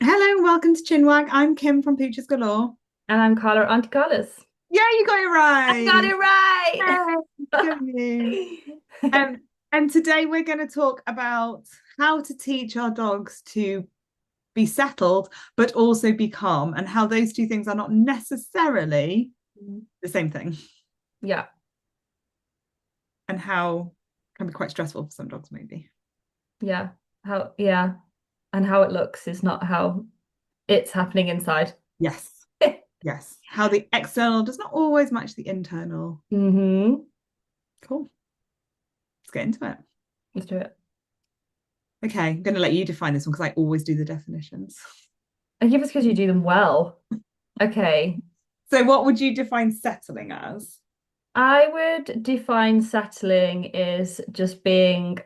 Hello and welcome to Chinwag. I'm Kim from Pooches Galore. And I'm Carla, Auntie Carla's. Yeah, you got it I got right. it right. Yay, go you. Um, and today we're going to talk about how to teach our dogs to be settled, but also be calm, and how those two things are not necessarily the same thing, Yeah, and how can be quite stressful for some dogs, maybe. yeah. Yeah. And how it looks is not how it's happening inside. Yes, yes. How the external does not always match the internal. Mm-hmm. Cool. Let's get into it. Let's do it. Okay, I'm going to let you define this one because I always do the definitions. I give it's because you do them well. Okay. So, what would you define settling as? I would define settling is just being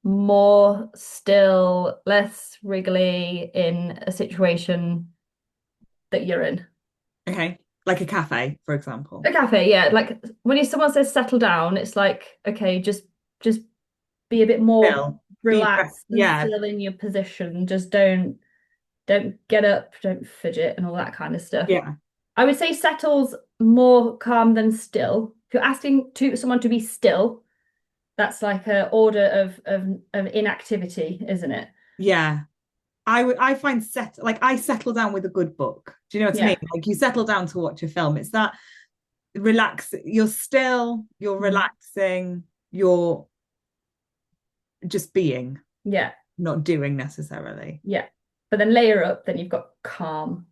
more still, less wriggly in a situation that you're in. Okay, like a cafe, for example. A cafe, yeah. Like when someone says settle down, it's like, okay, just be a bit more Still, be rest. relaxed and Yeah, still in your position. Just don't get up, don't fidget and all that kind of stuff. yeah, I would say settle's more calm than still. If you're asking someone to be still, that's like a order of inactivity, isn't it? yeah. I find I settle down with a good book. Do you know what I mean? Yeah. Like you settle down to watch a film. It's that relax. You're still, you're Mm. relaxing, you're just being, Yeah. not doing necessarily. Yeah. But then layer up, then you've got calm.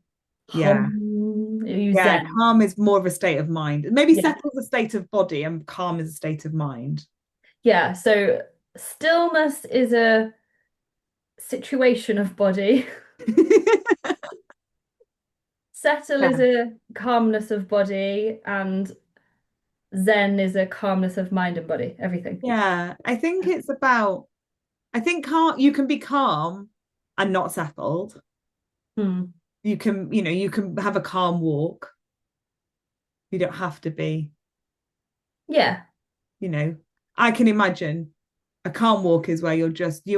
Yeah. You Yeah, zen. calm is more of a state of mind. Maybe Yeah. settle's a state of body and calm is a state of mind. Yeah. So stillness is a situation of body. Settle is Yeah. a calmness of body, and Zen is a calmness of mind and body, everything. Yeah, I think it's about, I think calm, you can be calm and not settled. Hmm. You can, you can have a calm walk. You don't have to be, Yeah, you know, I can imagine a calm walk is where you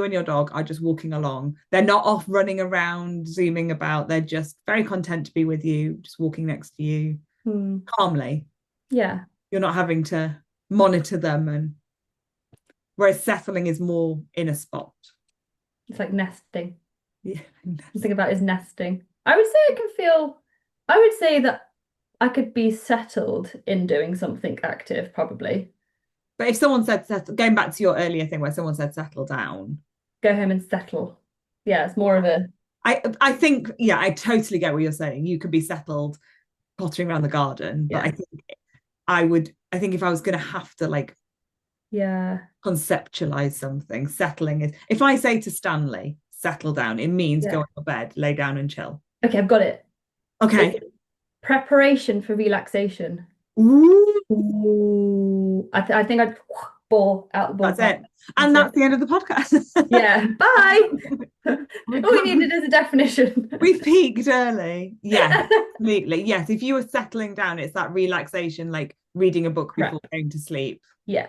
and your dog are just walking along. They're not off running around, zooming about. They're just very content to be with you, just walking next to you hmm. calmly. Yeah. You're not having to monitor them, and whereas settling is more in a spot. It's like nesting. Yeah. Something about is nesting. I would say I would say that I could be settled in doing something active, probably. But if someone said settle, going back to your earlier thing where someone said settle down, Go home and settle. Yeah, it's more of a, I think, yeah, I totally get what you're saying. You could be settled pottering around the garden, but yeah. I think if I was going to have to like Yeah. conceptualize something, settling is, if I say to Stanley, settle down, it means go Yeah. on your bed, lay down and chill. Okay, I've got it. Okay. It's preparation for relaxation. Ooh, Ooh, I think I'd ball out the that's ballpark. it. And That's that's it. the end of the podcast. Yeah. Bye. We've All we got, needed is a definition. we've peaked early. Yes, absolutely. Yes. If you were settling down, it's that relaxation, like reading a book before Prep. going to sleep. Yeah.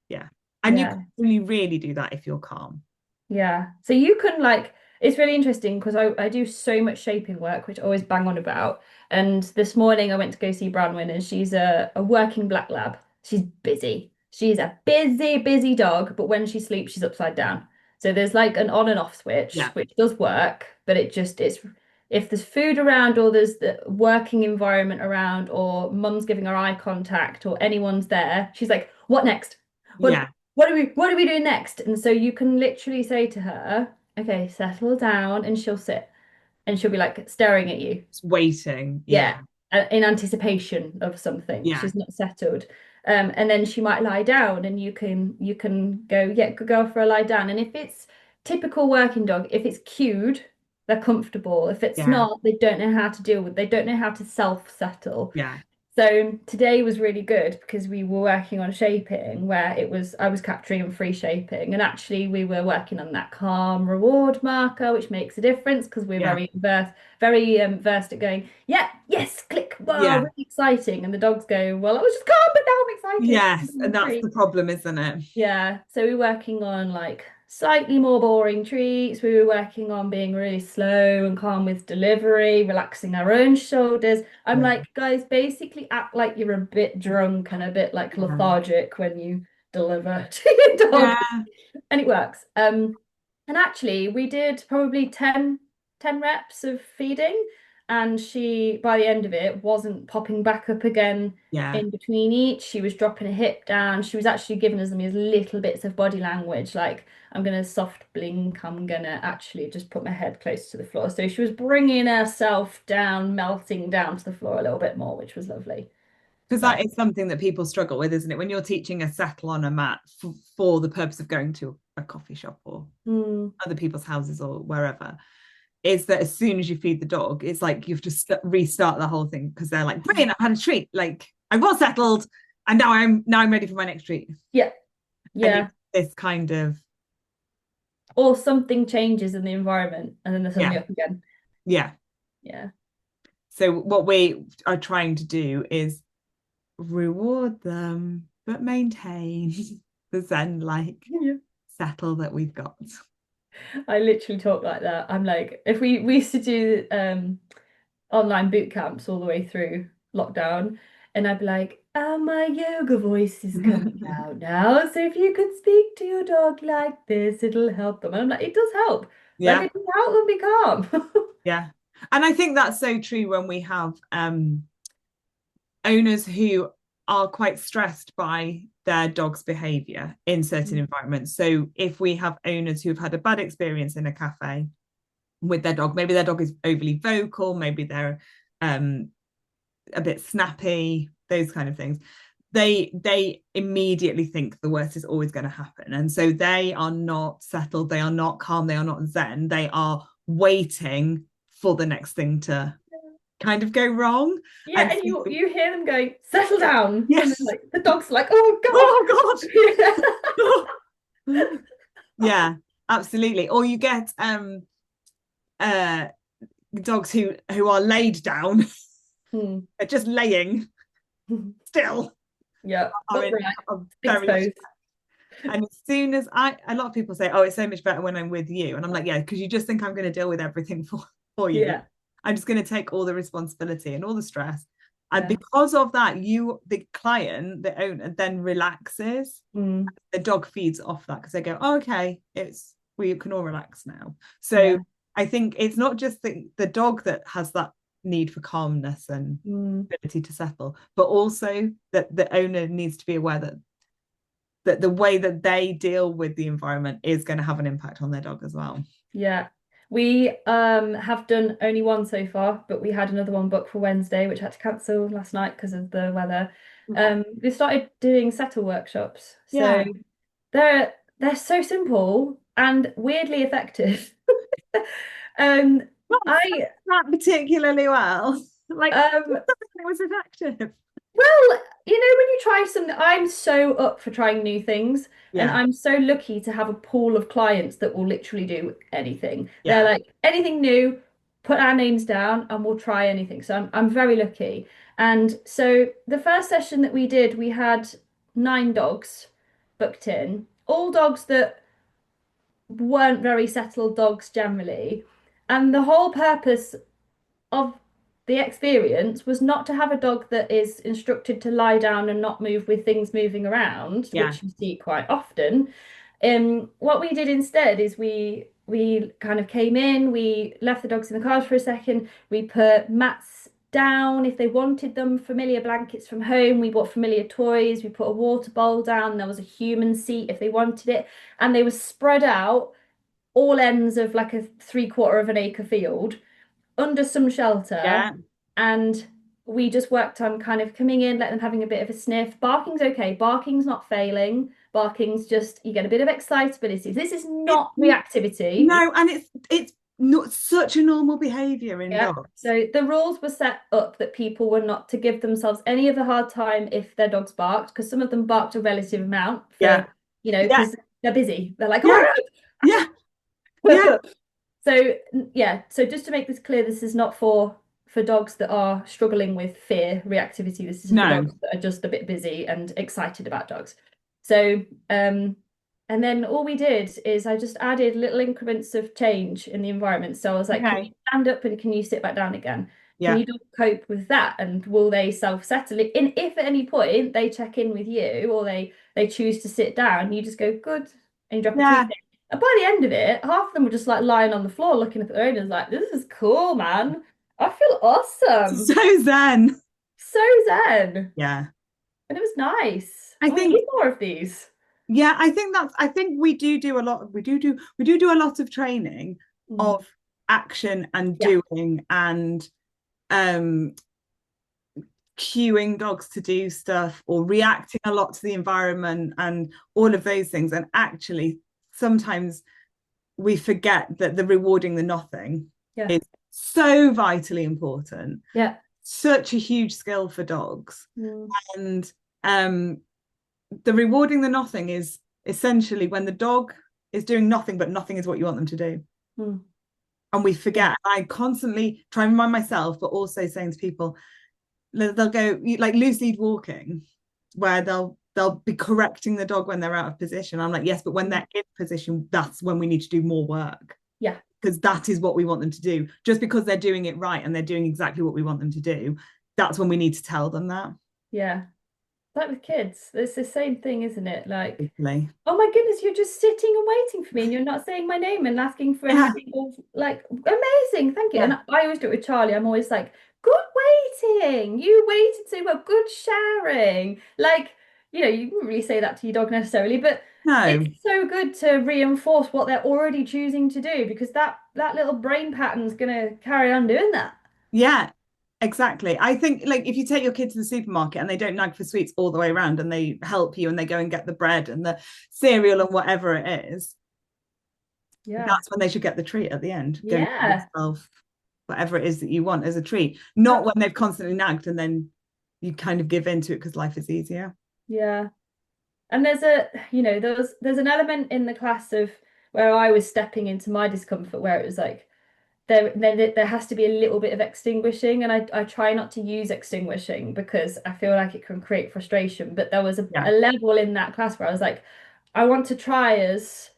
Yeah. And you can Yeah. only really do that if you're calm. Yeah. So you can like it's really interesting because I do so much shaping work, which I always bang on about. And this morning I went to go see Bronwyn and she's a working black lab. She's busy. She's a busy, busy dog, but when she sleeps, she's upside down. So there's like an on and off switch, Yeah. which does work, but it's if there's food around or there's the working environment around or mum's giving her eye contact or anyone's there, she's like, what next? What Yeah. what are we doing next? And so you can literally say to her, okay, settle down, and she'll sit and she'll be like staring at you. It's waiting. Yeah. Yeah, in anticipation of something. Yeah. She's not settled. And then she might lie down and you can go, yeah, go for a lie down. And if it's typical working dog, if it's cued, they're comfortable. If it's Yeah. not, they don't know how to deal with, they don't know how to self-settle. Yeah. So today was really good because we were working on shaping where it was I was capturing and free shaping and actually we were working on that calm reward marker which makes a difference because we're Yeah. very versed at going yeah yes click wow Yeah. really exciting and the dogs go well I was just calm but now I'm excited Yes. And I'm that's free. the problem, isn't it? Yeah, so we're working on like slightly more boring treats. We were working on being really slow and calm with delivery, relaxing our own shoulders. I'm Yeah. like, guys, basically act like you're a bit drunk and a bit like Yeah. lethargic when you deliver to your dog. Yeah. And it works. And actually we did probably ten reps of feeding, and she, by the end of it, wasn't popping back up again Yeah. in between each. She was dropping a hip down. She was actually giving us these little bits of body language, like, I'm gonna soft blink, I'm gonna actually just put my head close to the floor. So she was bringing herself down, melting down to the floor a little bit more, which was lovely. Because So that is something that people struggle with, isn't it? When you're teaching a settle on a mat for the purpose of going to a coffee shop or mm, other people's houses or wherever, is that as soon as you feed the dog, it's like you have to restart the whole thing because they're like, brilliant, I've had a treat. Like I was settled, and now I'm ready for my next treat. yeah, And yeah. it's this kind of Or something changes in the environment and then they're suddenly yeah, up again. yeah. Yeah. So what we are trying to do is reward them, but maintain the Zen like Yeah. settle that we've got. I literally talk like that. I'm like, if we used to do online boot camps all the way through lockdown, and I'd be like, my yoga voice is coming out now. So if you could speak to your dog like this, it'll help them. And I'm like, it does help. Like Yeah, it does help them be calm. yeah. And I think that's so true when we have owners who are quite stressed by their dog's behavior in certain environments. So if we have owners who have had a bad experience in a cafe with their dog, maybe their dog is overly vocal, maybe they're a bit snappy, those kind of things. They immediately think the worst is always going to happen, and so they are not settled, they are not calm, they are not zen, they are waiting for the next thing to kind of go wrong. Yeah, And and so, you hear them going, settle down. And then yes, like the dog's like, oh oh god. Yeah, absolutely. Or you get uh dogs who are laid down, God. they're just laying still, Yeah, are in upright, are very exposed. and as soon as a lot of people say, oh, it's so much better when I'm with you, and I'm like, yeah, because you just think I'm going to deal with everything for you. Yeah, I'm just going to take all the responsibility and all the stress, and yeah. because of that, the client, the owner, then relaxes. Mm, The dog feeds off that because they go, oh, okay, we can all relax now. So yeah. I think it's not just the dog that has that need for calmness and Mm, ability to settle, but also that the owner needs to be aware that the way that they deal with the environment is going to have an impact on their dog as well. yeah. We have done only one so far, but we had another one booked for Wednesday, which had to cancel last night because of the weather. We started doing settle workshops. So Yeah, they're so simple and weirdly effective. Um, not I that particularly well. Like, um it was effective. Well, when you try something, I'm so up for trying new things, and Yeah, I'm so lucky to have a pool of clients that will literally do anything. They're yeah, like, anything new, put our names down and we'll try anything. So I'm very lucky. And so the first session that we did, we had 9 dogs booked in, all dogs that weren't very settled dogs generally. And the whole purpose of the experience was not to have a dog that is instructed to lie down and not move with things moving around, yeah, which you see quite often. What we did instead is we kind of came in, we left the dogs in the cars for a second, we put mats down if they wanted them, familiar blankets from home, we bought familiar toys, we put a water bowl down, there was a human seat if they wanted it, and they were spread out all ends of like a 3/4 of an acre field under some shelter, yeah. and we just worked on kind of coming in, let them having a bit of a sniff. Barking's okay. Barking's not failing. Barking's just you get a bit of excitability. This is It, not reactivity. no, and it's not such a normal behavior in Yeah. dogs. So the rules were set up that people were not to give themselves any of a hard time if their dogs barked, because some of them barked a relative amount Yeah, for, yeah, because they're busy. They're like, yeah, oh yeah, my yeah. God. So yeah, so just to make this clear, this is not for dogs that are struggling with fear, reactivity. This is for No, dogs that are just a bit busy and excited about dogs. So And then all we did is I just added little increments of change in the environment. So I was like, can you Okay. stand up and can you sit back down again? Can Yeah. you cope with that? And will they self-settle? And if at any point they check in with you or they choose to sit down, you just go, good, and you drop a treat Yeah. in. And by the end of it, half of them were just like lying on the floor looking at their owners like, this is cool, man. I feel awesome. So zen. So zen. Yeah. And it was nice. I I think, need more of these. yeah, I think we do a lot, we do a lot of training Mm. of action and Yeah. doing and um cueing dogs to do stuff or reacting a lot to the environment and all of those things. And actually, sometimes we forget that the rewarding the nothing Yeah. is so vitally important, Yeah. such a huge skill for dogs. Mm. And um, the rewarding the nothing is essentially when the dog is doing nothing, but nothing is what you want them to do. Mm. And we Yeah. forget. I constantly try and remind myself, but also saying to people, they'll go like loose lead walking, where they'll be correcting the dog when they're out of position. I'm like, yes, but when Mm. they're in position, that's when we need to do more work. Yeah. Because that is what we want them to do. Just because they're doing it right and they're doing exactly what we want them to do, that's when we need to tell them that. Yeah. Like with kids, it's the same thing, isn't it? Like, Hopefully. oh my goodness, you're just sitting and waiting for me and you're not saying my name and asking for Yeah, anything like amazing, thank you. yeah, And I always do it with Charlie. I'm always like, good waiting. You waited so well, good sharing. Like, you wouldn't really say that to your dog necessarily, but no, it's so good to reinforce what they're already choosing to do because that little brain pattern's gonna carry on doing that. yeah, exactly. I think like if you take your kid to the supermarket and they don't nag for sweets all the way around and they help you and they go and get the bread and the cereal and whatever it is, Yeah. that's when they should get the treat at the end. Go and get Yeah. yourself whatever it is that you want as a treat, not when they've constantly nagged and then you kind of give into it because life is easier. Yeah. And there's an element in the class of where I was stepping into my discomfort where it was like there has to be a little bit of extinguishing and I try not to use extinguishing because I feel like it can create frustration. But there was Yeah, a level in that class where I was like, I want to try as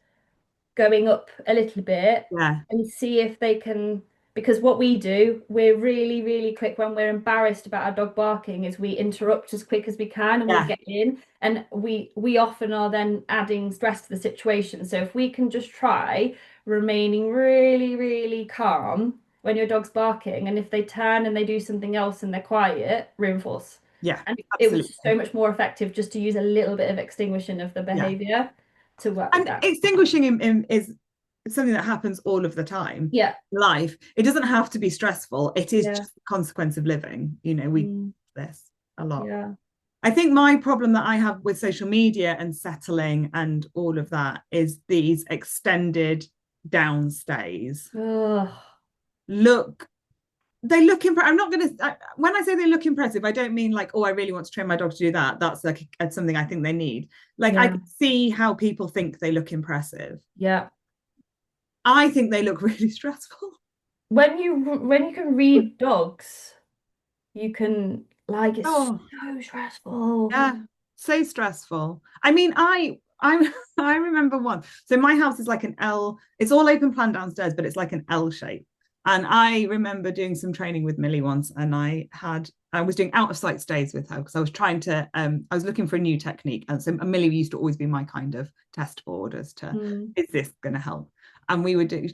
going up a little bit yeah, and see if they can because what we do, we're really, really quick when we're embarrassed about our dog barking, is we interrupt as quick as we can and we yeah, get in and we often are then adding stress to the situation. So if we can just try remaining really, really calm when your dog's barking, and if they turn and they do something else and they're quiet, reinforce. yeah, And it was so absolutely. much more effective just to use a little bit of extinguishing of the Yeah. behavior to work with And that. extinguishing is something that happens all of the time. Yeah. Life, it doesn't have to be stressful. It is Yeah. just the consequence of living. We do Mm, this a lot. yeah. I think my problem that I have with social media and settling and all of that is these extended downstays. Ugh. Look, they look impressive. I'm not going to, when I say they look impressive, I don't mean like, oh, I really want to train my dog to do that. That's like something I think they need. Like, I Yeah. can see how people think they look impressive. Yeah. I think they look really stressful. When you can read dogs, you can like it's Oh, so stressful. yeah, so stressful. I mean, I remember one. So my house is like an L. It's all open plan downstairs, but it's like an L shape. And I remember doing some training with Millie once, and I was doing out of sight stays with her because I was trying to I was looking for a new technique, and so Millie used to always be my kind of test board as to Mm. is this going to help? And we were doing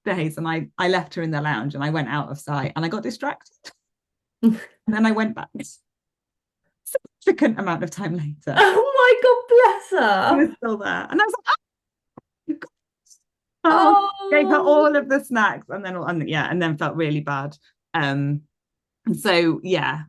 days, and I left her in the lounge, and I went out of sight, and I got distracted, and then I went back significant amount of time later. Oh my God, bless He her. was still there, and I was like, oh, gave her Oh, all of the snacks, and then felt really bad. Um, so yeah,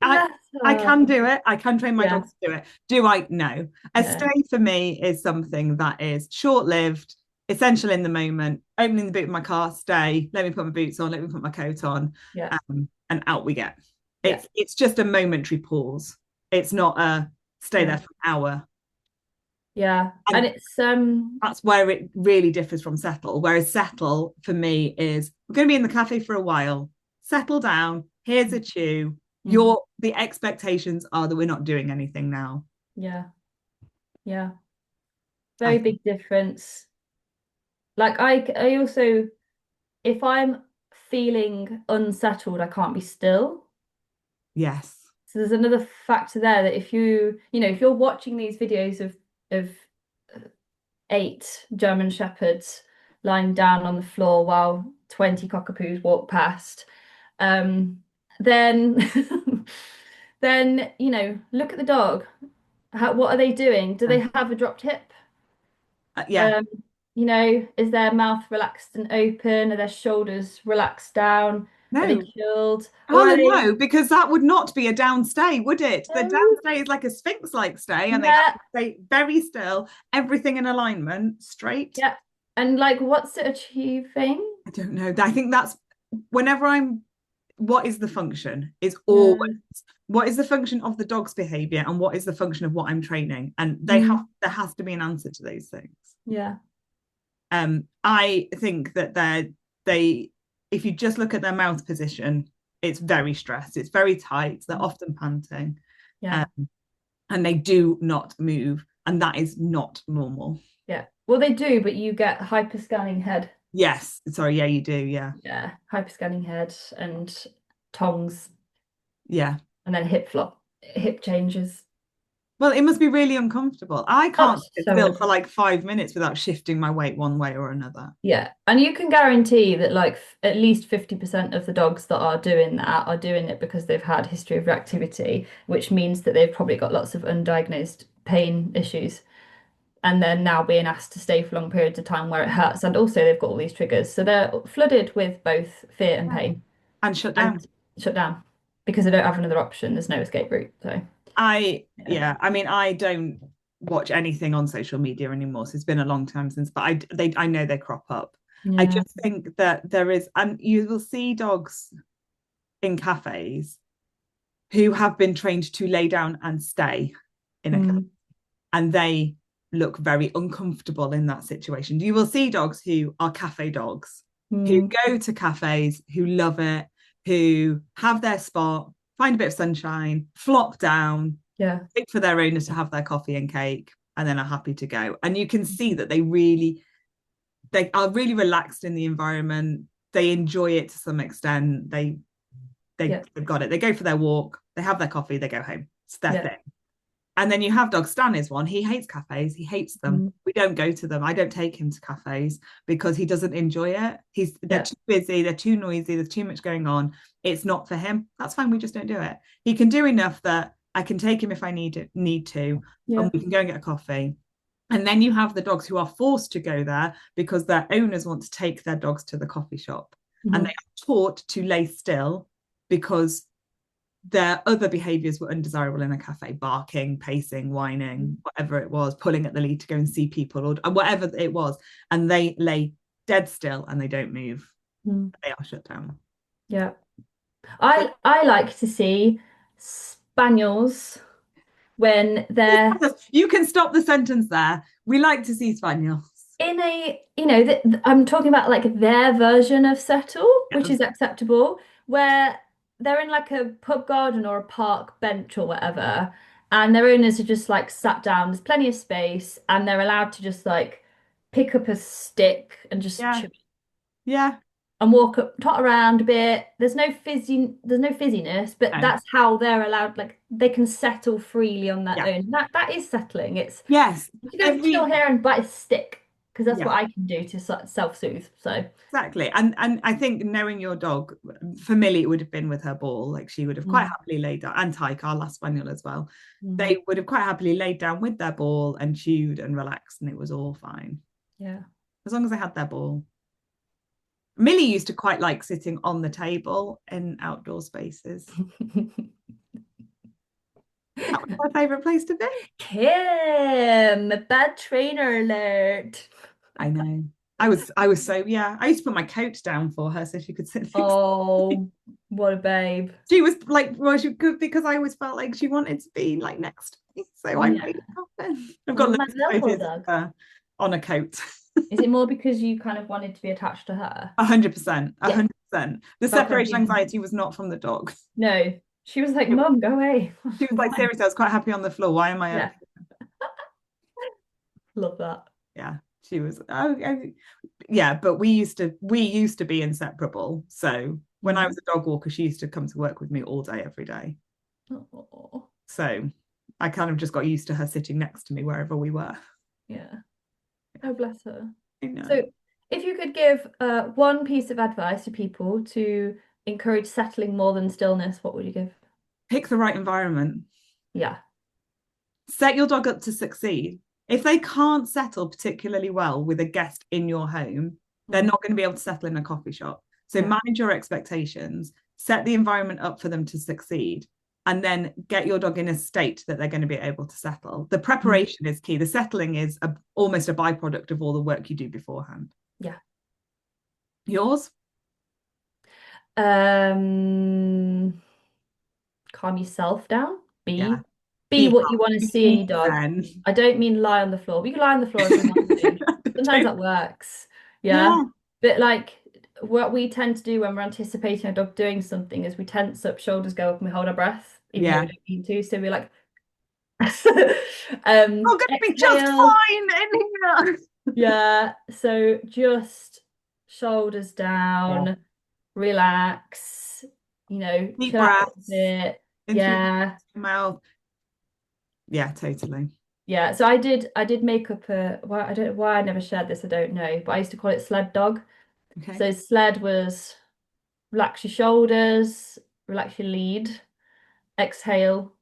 I bless I her. can do it. I can train my Yeah. dogs to do it. Do I? No. A No. stay for me is something that is short-lived, essential in the moment. Opening the boot of my car, stay. Let me put my boots on. Let me put my coat on, Yeah. and out we get. Yeah. It's just a momentary pause. It's not a stay there Yeah. for an hour. Yeah. And And it's that's where it really differs from settle. Whereas settle for me is we're going to be in the cafe for a while. Settle down. Here's a chew. mm, The expectations are that we're not doing anything now. yeah. Yeah. Very big difference. Like I also, if I'm feeling unsettled, I can't be still. Yes. So there's another factor there that if if you're watching these videos of 8 German Shepherds lying down on the floor while 20 cockapoos walk past, um, then then look at the dog. What are they doing? Do they have a dropped hip? Yeah. Um, is their mouth relaxed and open? Are their shoulders relaxed down? Are they No. chilled? Or are Carla, they no, because that would not be a downstay, would it? The no? downstay is like a sphinx-like stay, and they have Yeah, to stay very still, everything in alignment, straight. yeah. And like what's it achieving? I don't know. I think that's whenever what is the function is always Yeah. what is the function of the dog's behavior and what is the function of what I'm training, and Mm, there has to be an answer to those things. yeah. I think that they if you just look at their mouth position, it's very stressed, it's very tight, they're often panting, Yeah. um, and they do not move, and that is not normal. Yeah. Well, they do, but you get hyperscanning head. Yes, sorry, yeah, you do, yeah, Yeah. Hyperscanning head and tongs yeah. and then hip changes. Well, it must be really uncomfortable. I Oh, can't sit so still much. for like 5 minutes without shifting my weight one way or another. Yeah. And you can guarantee that like at least 50% of the dogs that are doing that are doing it because they've had history of reactivity, which means that they've probably got lots of undiagnosed pain issues. And then now being asked to stay for long periods of time where it hurts. And also they've got all these triggers. So they're flooded with both fear and Yeah. pain And shut and down. shut down because they don't have another option. There's no escape route. So yeah. Yeah, I mean, I don't watch anything on social media anymore, so it's been a long time since, but I know they crop up. I Yeah. just think that there is, and you will see dogs in cafes who have been trained to lay down and stay in a cafe, Mm, and they look very uncomfortable in that situation. You will see dogs who are cafe dogs, who mm, go to cafes, who love it, who have their spot, find a bit of sunshine, flop down, yeah. wait for their owners to have their coffee and cake, and then are happy to go. And you can see that they are really relaxed in the environment. They enjoy it to some extent. Yeah. They've got it. They go for their walk, they have their coffee, they go home. It's their Yeah. thing. And then you have dog Stan is one. He hates cafes. He hates them. Mm, We don't go to them. I don't take him to cafes because he doesn't enjoy it. They're yeah. too busy. They're too noisy. There's too much going on. It's not for him. That's fine. We just don't do it. He can do enough that I can take him if I need to, and Yeah. we can go and get a coffee. And then you have the dogs who are forced to go there because their owners want to take their dogs to the coffee shop, and they Mhm. are taught to lay still because their other behaviors were undesirable in a cafe, barking, pacing, whining, whatever it was, pulling at the lead to go and see people or whatever it was. And they lay dead still and they don't move. Mm, They are shut down. yeah. I like to see spaniels when they're You can stop the sentence there. We like to see spaniels. in I'm talking about like their version of settle, which Yes. is acceptable, where they're in like a pub garden or a park bench or whatever, and their owners are just like sat down, there's plenty of space, and they're allowed to just like pick up a stick and just Yeah. Yeah. and walk up, tot around a bit. There's no fizziness, but No. that's how they're allowed, like they can settle freely on their Yeah. own. That is settling. It's Yes. you don't chill Every here and bite a stick because that's what yeah. I can do to self-soothe. So Exactly. And I think knowing your dog, for Millie, it would have been with her ball. Like she would have quite mm, happily laid down, and Tyke, our last spaniel as well. mm, They would have quite happily laid down with their ball and chewed and relaxed, and it was all fine. yeah. As long as they had their ball. Millie used to quite like sitting on the table in outdoor spaces. That was my favourite place to be. Kim, bad trainer alert. I know. I was so yeah. I used to put my coat down for her so she could sit next. Oh, what a babe. She was like, well, she could because I always felt like she wanted to be like next to me. So I Yeah. made it happen. I've got Oh, my loads of little photos of dog. her on a coat. Is it more because you kind of wanted to be attached to her? 100%. Yeah. 100%. The Felt separation comfy. anxiety was not from the dog. No, she was like, Mum, go away. She was like, Why? seriously, I was quite happy on the floor. Why am I up? Yeah, love that. Yeah, she was. Yeah, but we used to be inseparable. So when I Mm. was a dog walker, she used to come to work with me all day, every day. Oh, So I kind of just got used to her sitting next to me wherever we were. yeah. Oh, bless her. I know. So, if you could give one piece of advice to people to encourage settling more than stillness, what would you give? Pick the right environment. Yeah. Set your dog up to succeed. If they can't settle particularly well with a guest in your home, they're Mm. not going to be able to settle in a coffee shop. So Yeah. manage your expectations, set the environment up for them to succeed, and then get your dog in a state that they're going to be able to settle. The Mm. preparation is key. The settling is almost a byproduct of all the work you do beforehand. Yeah. Yours? Um, Calm yourself down. Yeah. Be Be what you want to see in happy your dog. then. I don't mean lie on the floor. You can lie on the floor if you want to. Sometimes that works. Yeah. Yeah. But like what we tend to do when we're anticipating a dog doing something is we tense up, shoulders go up, and we hold our breath, even though Yeah. we don't mean to. So we're like, We're going to be just exhale. fine in here. Yeah. So just shoulders Yeah. down, relax, Deep chill out a breaths bit. in through Yeah. the mouth. Yeah, totally. Yeah, so I did make up I don't know why I never shared this, I don't know, but I used to call it sled dog. Okay. So sled was relax your shoulders, relax your lead, exhale,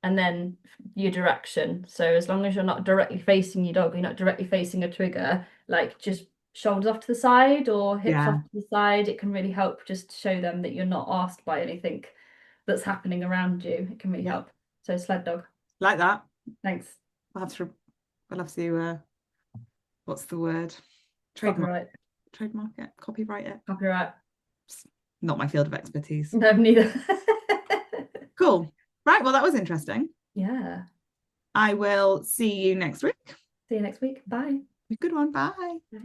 and then your direction. So as long as you're not directly facing your dog, you're not directly facing a trigger, like just shoulders off to the side or hips Yeah. off to the side, it can really help just show them that you're not asked by anything that's happening around you. It can really Yeah. help. So sled dog. Like that. Thanks. I'll have to I'll have to what's the word? Trademark Copyright. trademark it, copyright it. Copyright. It's not my field of expertise. No, neither. Cool. Right, well that was interesting. Yeah. I will see you next week. See you next week. Bye. Good one. Bye. Bye.